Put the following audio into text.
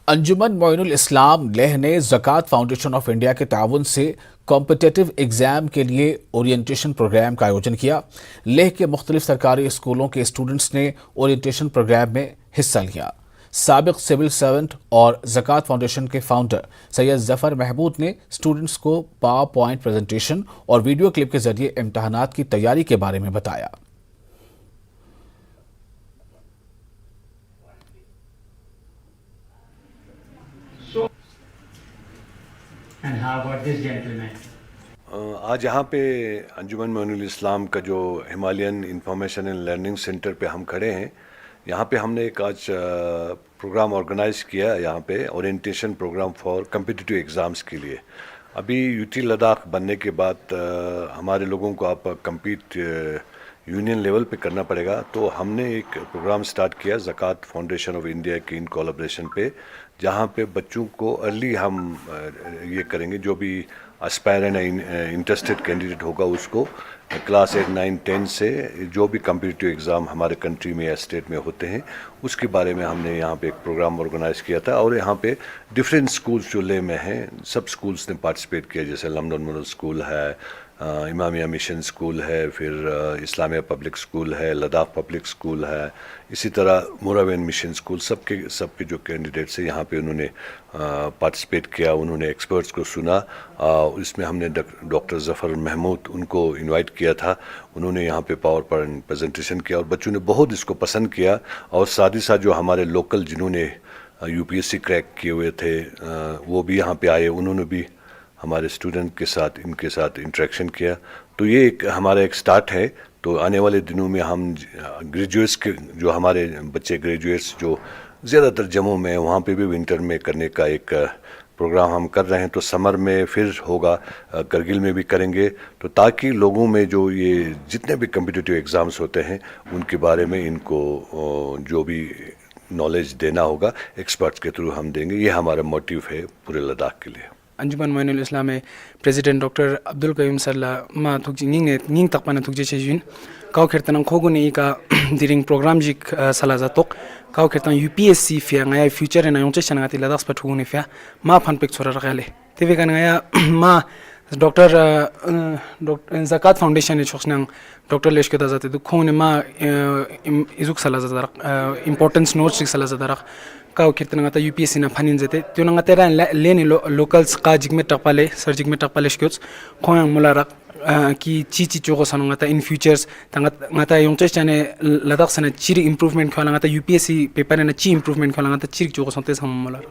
انجمن معین الاسلام لیہ نے زکوٰۃ فاؤنڈیشن آف انڈیا کے تعاون سے کمپٹیٹو ایگزام کے لیے اورینٹیشن پروگرام کا آیوجن کیا۔ لیہ کے مختلف سرکاری اسکولوں کے اسٹوڈنٹس نے اورینٹیشن پروگرام میں حصہ لیا۔ سابق سول سرونٹ اور زکوٰۃ فاؤنڈیشن کے فاؤنڈر سید ظفر محمود نے اسٹوڈنٹس کو پاور پوائنٹ پریزنٹیشن اور ویڈیو کلپ کے ذریعے امتحانات کی تیاری کے بارے میں بتایا۔ And how about this gentleman? آج یہاں پہ انجمن معین الاسلام کا جو Himalayan information and learning centre پہ ہم کھڑے ہیں، یہاں پہ ہم نے ایک آج پروگرام آرگنائز کیا یہاں پہ orientation program for competitive exams کے لیے۔ ابھی یوٹی لداخ بننے کے بعد ہمارے لوگوں کو آپ کمپیٹ یونین لیول پہ کرنا پڑے گا، تو ہم نے ایک پروگرام سٹارٹ کیا زکوٰۃ فاؤنڈیشن آف انڈیا کی ان کولابریشن پہ، جہاں پہ بچوں کو ارلی ہم یہ کریں گے، جو بھی اسپائرنٹ انٹرسٹڈ کینڈیڈیٹ ہوگا اس کو کلاس 8, 9, 10 سے جو بھی کمپٹیٹیو ایگزام ہمارے کنٹری میں یا اسٹیٹ میں ہوتے ہیں اس کے بارے میں ہم نے یہاں پہ ایک پروگرام آرگنائز کیا تھا، اور یہاں پہ ڈفرینٹ اسکولس جو لے میں ہیں سب اسکولس نے پارٹیسپیٹ کیا، جیسے لمڈن ماڈل اسکول ہے، امامیہ مشن اسکول ہے، پھر اسلامیہ پبلک اسکول ہے، لداخ پبلک اسکول ہے، اسی طرح موراوین مشن اسکول، سب کے جو کینڈیڈیٹس ہیں یہاں پہ انہوں نے پارٹیسپیٹ کیا، انہوں نے ایکسپرٹس کو سنا۔ اس میں ہم نے ڈاکٹر ظفر محمود ان کو انوائٹ کیا تھا، انہوں نے یہاں پہ پاور پوائنٹ پریزنٹیشن کیا اور بچوں نے بہت اس کو پسند کیا، اور ساتھ ہی ساتھ جو ہمارے لوکل جنہوں نے UPSC کریک کیے ہوئے تھے وہ بھی یہاں پہ آئے، انہوں نے بھی ہمارے اسٹوڈنٹ کے ساتھ ان کے ساتھ انٹریکشن کیا۔ تو یہ ایک ہمارا ایک سٹارٹ ہے، تو آنے والے دنوں میں ہم گریجویٹس کے جو ہمارے بچے گریجویٹس جو زیادہ تر جموں میں وہاں پہ بھی ونٹر میں کرنے کا ایک پروگرام ہم کر رہے ہیں، تو سمر میں پھر ہوگا، کرگل میں بھی کریں گے، تو تاکہ لوگوں میں جو یہ جتنے بھی کمپٹیٹیو ایگزامس ہوتے ہیں ان کے بارے میں ان کو جو بھی نالج دینا ہوگا ایکسپرٹس کے تھرو ہم دیں گے۔ یہ ہمارا موٹیو ہے پورے لداخ کے لیے۔ انجمن معین الاسلام پریزیڈنٹ ڈاکٹر عبدالقیوم صلی ما نینگ تقپانا تھوک جیشن کاو کھیرتن کھوگونی کا دیرنگ پروگرام جیک سلازاتوق کاو کھیرتن UPSC فیا نیا فیوچر نا یونچ شنگاتی لداخ پٹھوگونی فیا ما پھن پک چھورا رغالے تیوی کا نیا ما ڈاکٹر زکوٰۃ فاؤنڈیشن چھوسنگ ڈاکٹر لیش کے تازات کھون ما ازوک سلازات امپورٹنس نوٹس سلازات کاو کھیرتن گاتا UPSC نا پھنین زتے تیونا گاتا ران لینی لوکلز کا جگمے ٹقپالے سر جگمے ٹقپالے شکیوز کھویاں مولا رق کی چی چوغو سانو گاتا ان فیوچرز گاتا یونچش چانے لداخ سنا چیری امپروومنٹ کھوالا گاتا UPSC پیپر نا چی امپروومنٹ کھوالا گاتا چیری چوغو سانتے سام مولا